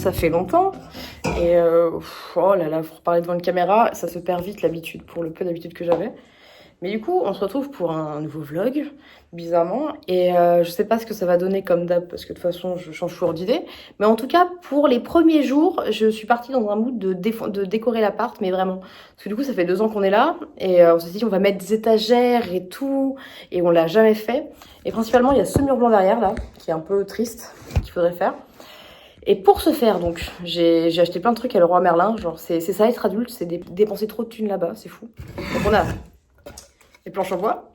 ça fait longtemps. Et oh là là, pour parler devant une caméra, ça se perd vite l'habitude, pour le peu d'habitude que j'avais. Mais du coup, on se retrouve pour un nouveau vlog, bizarrement. Et je sais pas ce que ça va donner comme d'hab, parce que de toute façon, je change toujours d'idée. Mais en tout cas, pour les premiers jours, je suis partie dans un mood de décorer l'appart, mais vraiment. Parce que du coup, ça fait 2 ans qu'on est là. Et on s'est dit, on va mettre des étagères et tout. Et on l'a jamais fait. Et principalement, il y a ce mur blanc derrière, là, qui est un peu triste, qu'il faudrait faire. Et pour ce faire, donc, j'ai acheté plein de trucs à Leroy Merlin. Genre, c'est ça être adulte, c'est dépenser trop de thunes là-bas, c'est fou. Donc on a les planches en bois,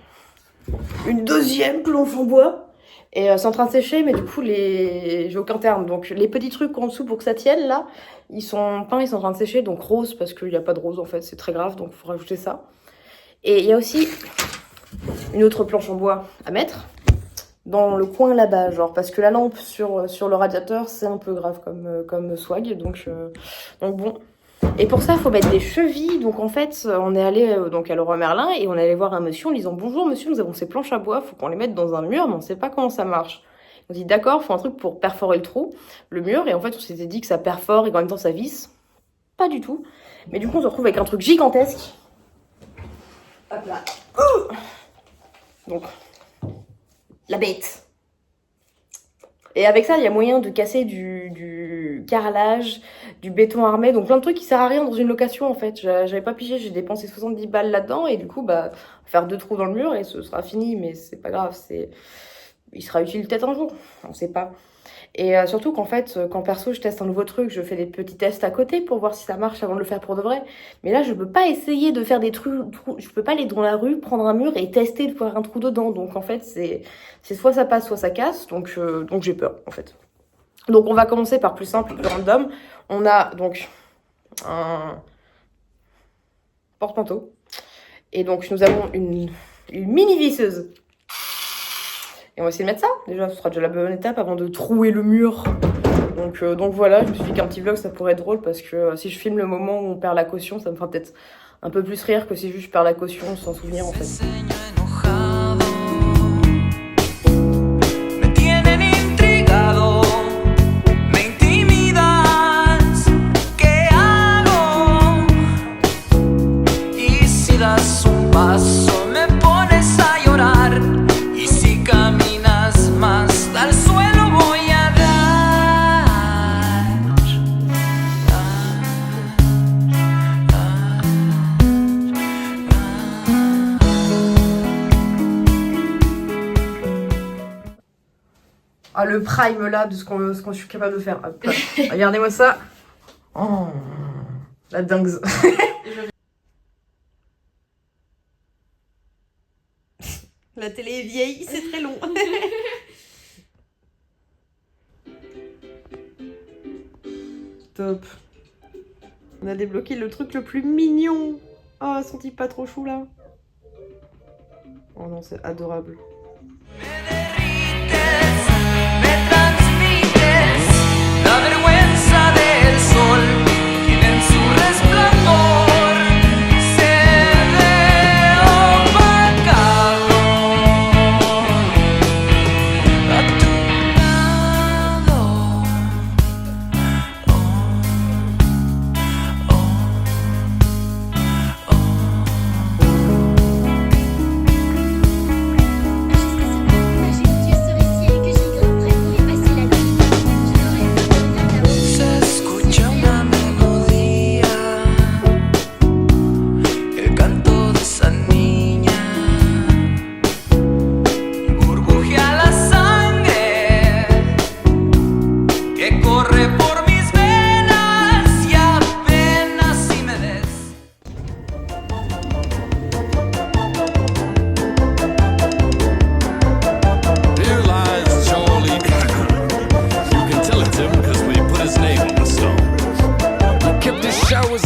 une deuxième planche en bois, et c'est en train de sécher, mais du coup, j'ai aucun terme. Donc les petits trucs en dessous pour que ça tienne, là, ils sont peints, ils sont en train de sécher, donc rose, parce qu'il n'y a pas de rose en fait, c'est très grave, donc il faut rajouter ça. Et il y a aussi une autre planche en bois à mettre, dans le coin là-bas, genre, parce que la lampe sur le radiateur, c'est un peu grave comme swag, donc bon. Et pour ça, il faut mettre des chevilles. Donc en fait, on est allé donc à Leroy Merlin et on est allé voir un monsieur en disant « Bonjour monsieur, nous avons ces planches à bois, faut qu'on les mette dans un mur, mais on sait pas comment ça marche. » On dit « D'accord, faut un truc pour perforer le trou, le mur. » Et en fait, on s'était dit que ça perfore et qu'en même temps ça visse. Pas du tout. Mais du coup, on se retrouve avec un truc gigantesque. Hop là. Donc, la bête. Et avec ça, il y a moyen de casser du carrelage, du béton armé, donc plein de trucs qui servent à rien dans une location en fait. J'avais pas pigé, j'ai dépensé 70 balles là-dedans et du coup, bah, faire 2 trous dans le mur et ce sera fini, mais c'est pas grave, il sera utile peut-être un jour, on sait pas. Et surtout qu'en fait, quand perso je teste un nouveau truc, je fais des petits tests à côté pour voir si ça marche avant de le faire pour de vrai. Mais là, je peux pas essayer de faire des trous, je peux pas aller dans la rue, prendre un mur et tester de faire un trou dedans. Donc en fait, c'est soit ça passe, soit ça casse. Donc j'ai peur en fait. Donc on va commencer par plus simple, plus random. On a donc un porte-manteau. Et donc nous avons une mini visseuse. Et on va essayer de mettre ça. Déjà, ce sera déjà la bonne étape avant de trouer le mur. Donc voilà, je me suis dit qu'un petit vlog, ça pourrait être drôle parce que si je filme le moment où on perd la caution, ça me fera peut-être un peu plus rire que si juste je perds la caution sans souvenir en fait. Ah, le prime là de ce qu'on je suis capable de faire. Hop, regardez-moi ça. Oh, la dingue. La télé est vieille, c'est très long. Top. On a débloqué le truc le plus mignon. Oh, sont-ils pas trop chou là? Oh non, c'est adorable.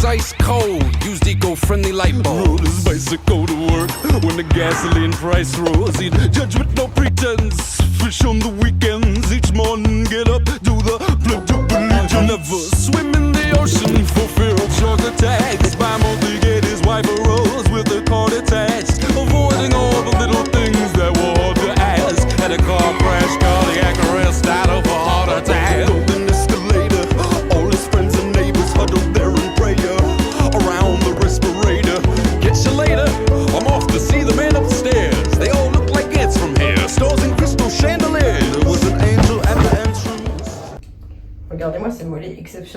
Ice cold, used eco-friendly light bulbs. Rode his bicycle to work when the gasoline price rose. He'd judge with no pretense, fish on the weekends. Each morning get up, do the pledge of allegiance. Never swim in the ocean for fear of shark attacks. By more to get his wife a rose with a cord attached. Avoiding all the little things that were hard to ask. Had a car crash, cardiac arrest, died of a heart attack. Golden escalator, all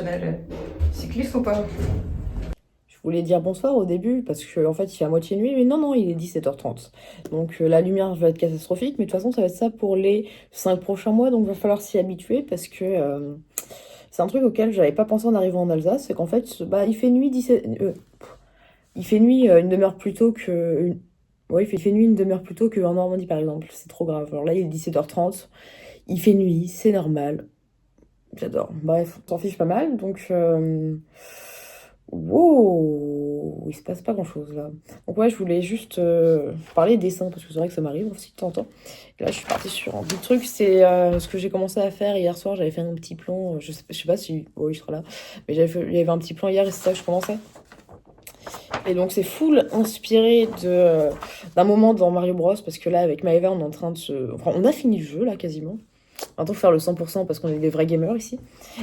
professionnelle. Cycliste ou pas? Je voulais dire bonsoir au début parce que en fait il fait à moitié nuit, mais non, non, il est 17h30. Donc la lumière va être catastrophique, mais de toute façon ça va être ça pour les 5 prochains mois, donc il va falloir s'y habituer parce que c'est un truc auquel j'avais pas pensé en arrivant en Alsace, c'est qu'en fait bah, il fait nuit 17... il fait nuit une demi-heure plus tôt que... Ouais, il fait nuit une demi-heure plus tôt qu'en Normandie par exemple, c'est trop grave. Alors là il est 17h30, il fait nuit, c'est normal. J'adore. Bref, on s'en fiche pas mal, donc... Wow, il se passe pas grand-chose là. Donc ouais, je voulais juste parler dessin, parce que c'est vrai que ça m'arrive aussi de temps en temps. Et là, je suis partie sur un petit truc, c'est ce que j'ai commencé à faire hier soir. J'avais fait un petit plan, je sais pas si... Oui, je serai là. Mais il y avait un petit plan hier et c'est ça que je commençais. Et donc c'est full inspiré d'un moment dans Mario Bros, parce que là, avec Maëva, on est en train de se... Enfin, on a fini le jeu là, quasiment. Maintenant, faut faire le 100% parce qu'on est des vrais gamers ici.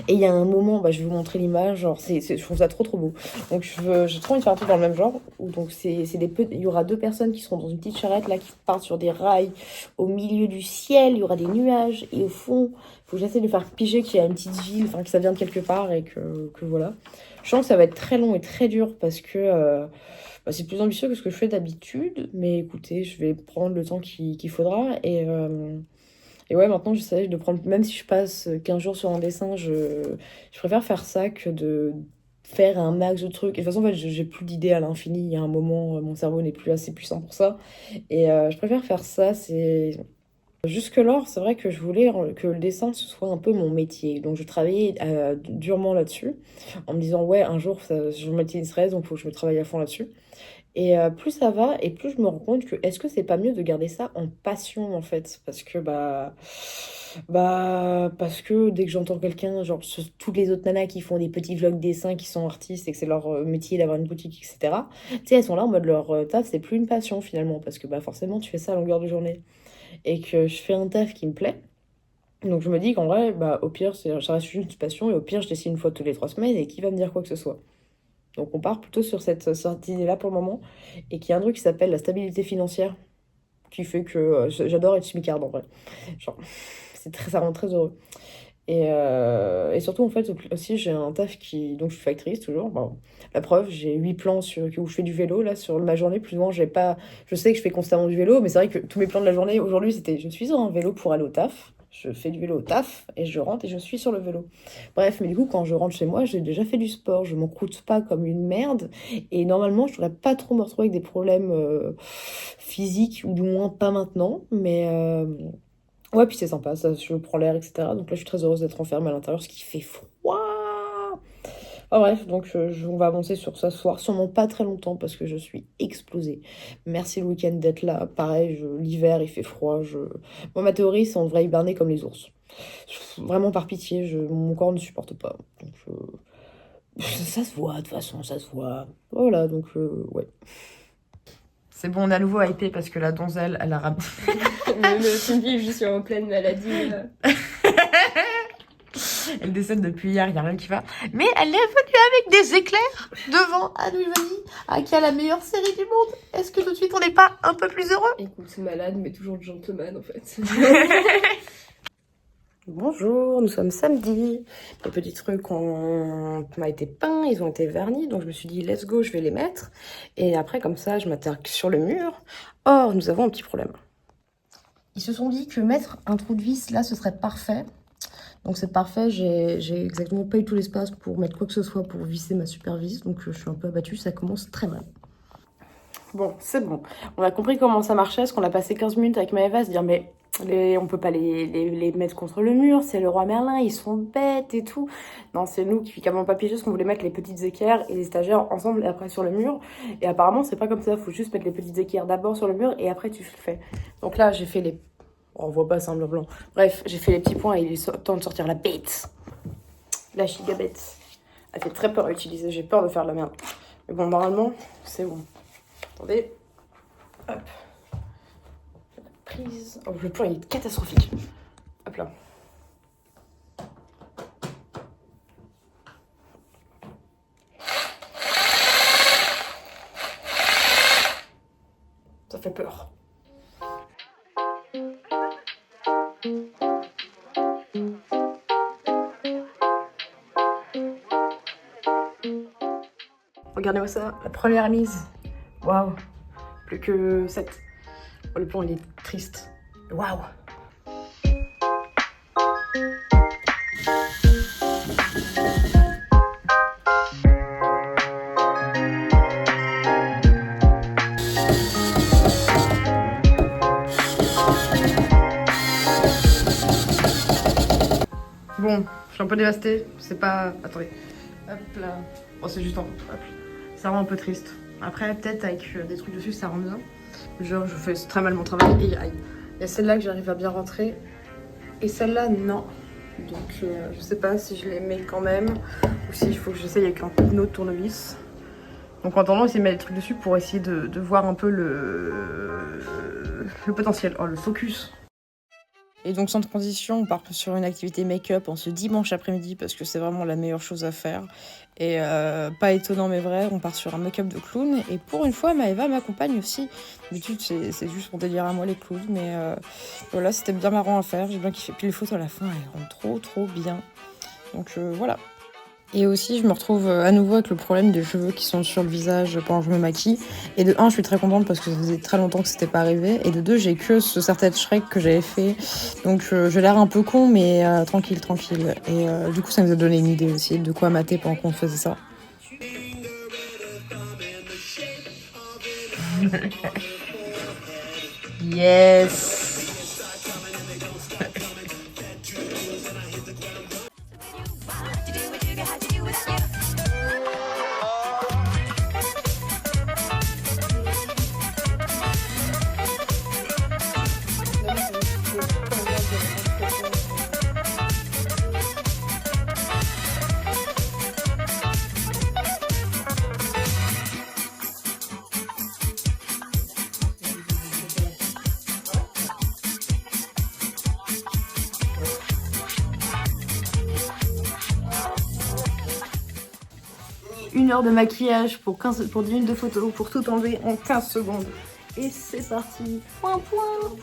Et il y a un moment, bah, je vais vous montrer l'image, genre, je trouve ça trop trop beau. Donc, j'ai trop envie de faire un truc dans le même genre. Où, donc, il y aura 2 personnes qui seront dans une petite charrette là, qui partent sur des rails au milieu du ciel. Il y aura des nuages. Et au fond, il faut que j'essaie de faire piger qu'il y a une petite ville, enfin, que ça vient de quelque part et que voilà. Je sens que ça va être très long et très dur parce que bah, c'est plus ambitieux que ce que je fais d'habitude. Mais écoutez, je vais prendre le temps qu'il faudra. Et ouais, maintenant, j'essaie de prendre... Même si je passe 15 jours sur un dessin, je préfère faire ça que de faire un max de trucs. Et de toute façon, en fait, j'ai plus d'idées à l'infini. Il y a un moment, mon cerveau n'est plus assez puissant pour ça. Et je préfère faire ça. C'est... Jusque-là, c'est vrai que je voulais que le dessin, ce soit un peu mon métier. Donc, je travaillais durement là-dessus, en me disant, ouais, un jour, je m'utiliserai, donc il faut que je me travaille à fond là-dessus. Et plus ça va, et plus je me rends compte que est-ce que c'est pas mieux de garder ça en passion en fait? Parce que parce que dès que j'entends quelqu'un, genre toutes les autres nanas qui font des petits vlogs dessins, qui sont artistes et que c'est leur métier d'avoir une boutique, etc. Tu sais, elles sont là en mode leur taf, c'est plus une passion finalement, parce que bah forcément tu fais ça à longueur de journée. Et que je fais un taf qui me plaît. Donc je me dis qu'en vrai, bah au pire, ça reste juste une passion, et au pire, je dessine une fois toutes les 3 semaines, et qui va me dire quoi que ce soit? Donc on part plutôt sur cette idée-là pour le moment. Et qu'il y a un truc qui s'appelle la stabilité financière, qui fait que j'adore être smicarde en vrai. Genre, ça rend très heureux. Et surtout, en fait, aussi, j'ai un taf qui... Donc, je suis factrice, toujours. Bon, la preuve, j'ai 8 plans où je fais du vélo, là, sur ma journée. Plus ou moins, j'ai pas... Je sais que je fais constamment du vélo, mais c'est vrai que tous mes plans de la journée, aujourd'hui, c'était... Je suis sur un vélo pour aller au taf. Je fais du vélo au taf, et je rentre, et je suis sur le vélo. Bref, mais du coup, quand je rentre chez moi, j'ai déjà fait du sport. Je m'en croûte pas comme une merde. Et normalement, je devrais pas trop me retrouver avec des problèmes physiques, ou du moins pas maintenant. Mais... Ouais, puis c'est sympa, ça, je prends l'air, etc. Donc là, je suis très heureuse d'être enfermée à l'intérieur, parce qu'il fait froid. Ah, bref, donc on va avancer sur ça ce soir. Sûrement pas très longtemps, parce que je suis explosée. Merci le week-end d'être là. Pareil, l'hiver, il fait froid. Moi, ma théorie, c'est on devrait hiberner comme les ours. Vraiment, par pitié, mon corps ne supporte pas. Donc, ça se voit, de toute façon, ça se voit. Voilà, donc, ouais. C'est bon, on est à nouveau hypé parce que la donzelle, elle a ramené. Le Cindy, je suis en pleine maladie. Elle décède depuis hier, il n'y a rien qui va. Mais elle est venue avec des éclairs devant Anne Vanille, qui a la meilleure série du monde. Est-ce que tout de suite on n'est pas un peu plus heureux? Écoute, malade, mais toujours gentleman en fait. Bonjour, nous sommes samedi. Les petits trucs m'a été peints, ils ont été vernis, donc je me suis dit let's go, je vais les mettre. Et après, comme ça, je m'attaque sur le mur. Or, nous avons un petit problème. Ils se sont dit que mettre un trou de vis là, ce serait parfait. Donc c'est parfait, j'ai exactement pas eu tout l'espace pour mettre quoi que ce soit pour visser ma super vis, donc je suis un peu abattue, ça commence très mal. Bon, c'est bon. On a compris comment ça marchait, parce qu'on a passé 15 minutes avec Maëva à se dire mais on peut pas les mettre contre le mur, c'est le roi Merlin, ils sont bêtes et tout. Non, c'est nous qui avons pas pigé, parce qu'on voulait mettre les petites équerres et les stagiaires ensemble et après sur le mur. Et apparemment, c'est pas comme ça, faut juste mettre les petites équerres d'abord sur le mur et après tu le fais. Donc là, j'ai fait les... On voit pas, c'est un blanc blanc. Bref, j'ai fait les petits points et il est temps de sortir la bête. La gigabête. Elle fait très peur à utiliser, j'ai peur de faire de la merde. Mais bon, normalement, c'est bon. Attendez. Hop. La prise. Oh, le plan, il est catastrophique. Hop là. Ça fait peur. Regardez-moi ça, la première mise. Waouh. Plus que 7. Oh, le plan il est triste. Waouh. Bon, je suis un peu dévastée. C'est pas. Attendez. Hop là. Oh, c'est juste en. Hop. Ça rend un peu triste. Après, peut-être avec des trucs dessus, ça rend bien. Genre, je fais très mal mon travail et aïe. Il y a celle-là que j'arrive à bien rentrer. Et celle-là, non. Donc, je sais pas si je les mets quand même. Ou si il faut que j'essaye avec une autre tournevis. Donc, en attendant, essayer de mettre des trucs dessus pour essayer de voir un peu le potentiel. Oh, le focus. Et donc sans transition, on part sur une activité make-up en ce dimanche après-midi parce que c'est vraiment la meilleure chose à faire. Et pas étonnant mais vrai, on part sur un make-up de clown. Et pour une fois, Maëva m'accompagne aussi. D'habitude, c'est juste pour délire à moi les clowns. Mais voilà, c'était bien marrant à faire, j'ai bien kiffé. Puis les photos à la fin, elles rendent trop bien. Donc voilà. Et aussi, je me retrouve à nouveau avec le problème des cheveux qui sont sur le visage pendant que je me maquille. Et de 1, je suis très contente parce que ça faisait très longtemps que c'était pas arrivé. Et de 2, j'ai que ce serre-tête Shrek que j'avais fait. Donc j'ai l'air un peu con, mais tranquille. Et du coup, ça nous a donné une idée aussi de quoi mater pendant qu'on faisait ça. Yes! Une heure de maquillage pour 10 minutes de photos pour tout enlever en 15 secondes. Et c'est parti. Point. Wow.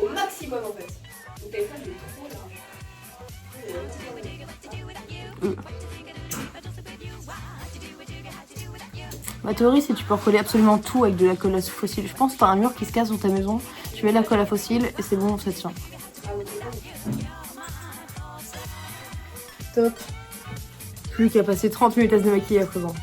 Au maximum en fait. Mon téléphone il est trop large. Ma théorie, c'est que tu peux recoller absolument tout avec de la colle à fossile. Je pense que t'as un mur qui se casse dans ta maison, tu mets de la colle à fossile et c'est bon, ça tient. Top. Plus qu'à passer 30 minutes à se démaquiller à présent.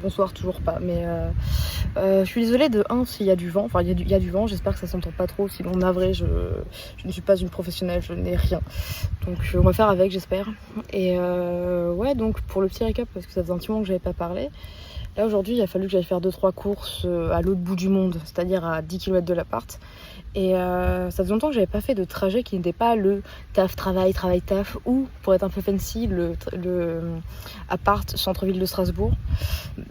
Bonsoir toujours pas, mais je suis désolée de 1 s'il y a du vent, enfin il y a du vent, j'espère que ça s'entend pas trop, sinon navré, je ne suis pas une professionnelle, je n'ai rien, donc on va faire avec j'espère. Et ouais, donc pour le petit récap, parce que ça faisait un petit moment que j'avais pas parlé, là aujourd'hui il a fallu que j'aille faire 2-3 courses à l'autre bout du monde, c'est-à-dire à 10 km de l'appart. Et ça faisait longtemps que j'avais pas fait de trajet qui n'était pas le taf, travail, taf, ou pour être un peu fancy, le appart centre-ville de Strasbourg.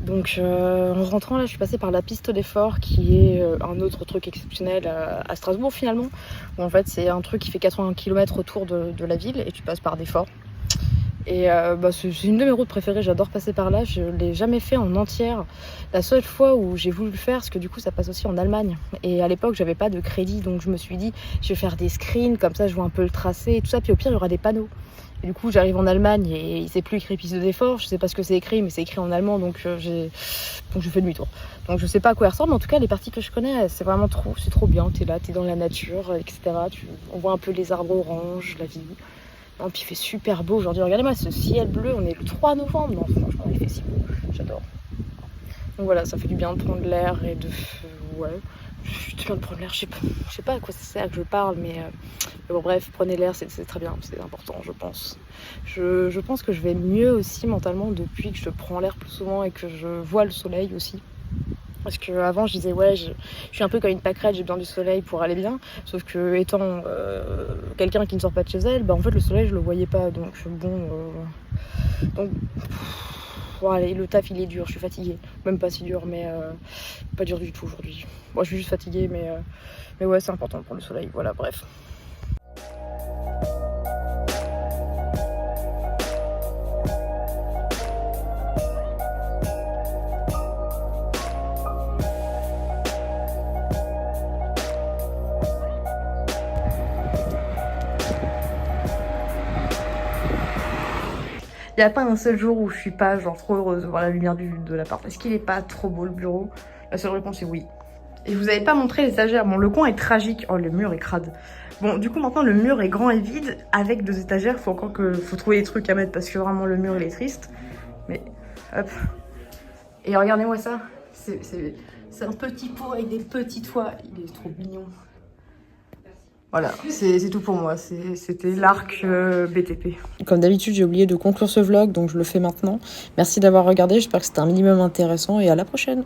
Donc en rentrant là, je suis passée par la piste des Forts qui est un autre truc exceptionnel à Strasbourg finalement. Où en fait c'est un truc qui fait 80 km autour de la ville et tu passes par des forts. Et c'est une de mes routes préférées, j'adore passer par là, je l'ai jamais fait en entière. La seule fois où j'ai voulu le faire, parce que du coup ça passe aussi en Allemagne. Et à l'époque j'avais pas de crédit, donc je me suis dit je vais faire des screens, comme ça je vois un peu le tracé et tout ça, puis au pire il y aura des panneaux. Et du coup j'arrive en Allemagne et il s'est plus écrit piste des Forts, je sais pas ce que c'est écrit, mais c'est écrit en allemand, donc je fais demi-tour. Donc je sais pas à quoi elle ressemble, mais en tout cas les parties que je connais, c'est vraiment c'est trop bien, t'es là, t'es dans la nature, etc. On voit un peu les arbres oranges, la vie. Non, puis il fait super beau aujourd'hui, regardez-moi ce ciel bleu, on est le 3 novembre, non franchement il fait si beau, j'adore. Donc voilà, ça fait du bien de prendre l'air et de... ouais, Je viens de prendre l'air, je sais pas à quoi ça sert que je parle, mais bon bref, prenez l'air, c'est très bien, c'est important je pense. Je pense que je vais mieux aussi mentalement depuis que je prends l'air plus souvent et que je vois le soleil aussi. Parce qu'avant je disais ouais je suis un peu comme une pâquerette, j'ai besoin du soleil pour aller bien. Sauf que étant quelqu'un qui ne sort pas de chez elle, bah en fait le soleil je le voyais pas. Donc bon voilà, le taf il est dur, je suis fatiguée. Même pas si dur mais pas dur du tout aujourd'hui. Moi je suis juste fatiguée mais ouais c'est important pour le soleil, voilà bref. Il n'y a pas un seul jour où je suis pas genre trop heureuse de voir la lumière de l'appart. Est-ce qu'il est pas trop beau le bureau? La seule réponse est oui. Et je vous avais pas montré l'étagère. Bon, le coin est tragique. Oh, le mur est crade. Bon, du coup, maintenant, le mur est grand et vide avec 2 étagères. Faut trouver des trucs à mettre parce que vraiment, le mur, il est triste. Mais, hop. Et regardez-moi ça. C'est un petit pot avec des petits toits. Il est trop mignon. Voilà, c'est tout pour moi, c'était l'arc BTP. Comme d'habitude, j'ai oublié de conclure ce vlog, donc je le fais maintenant. Merci d'avoir regardé, j'espère que c'était un minimum intéressant et à la prochaine.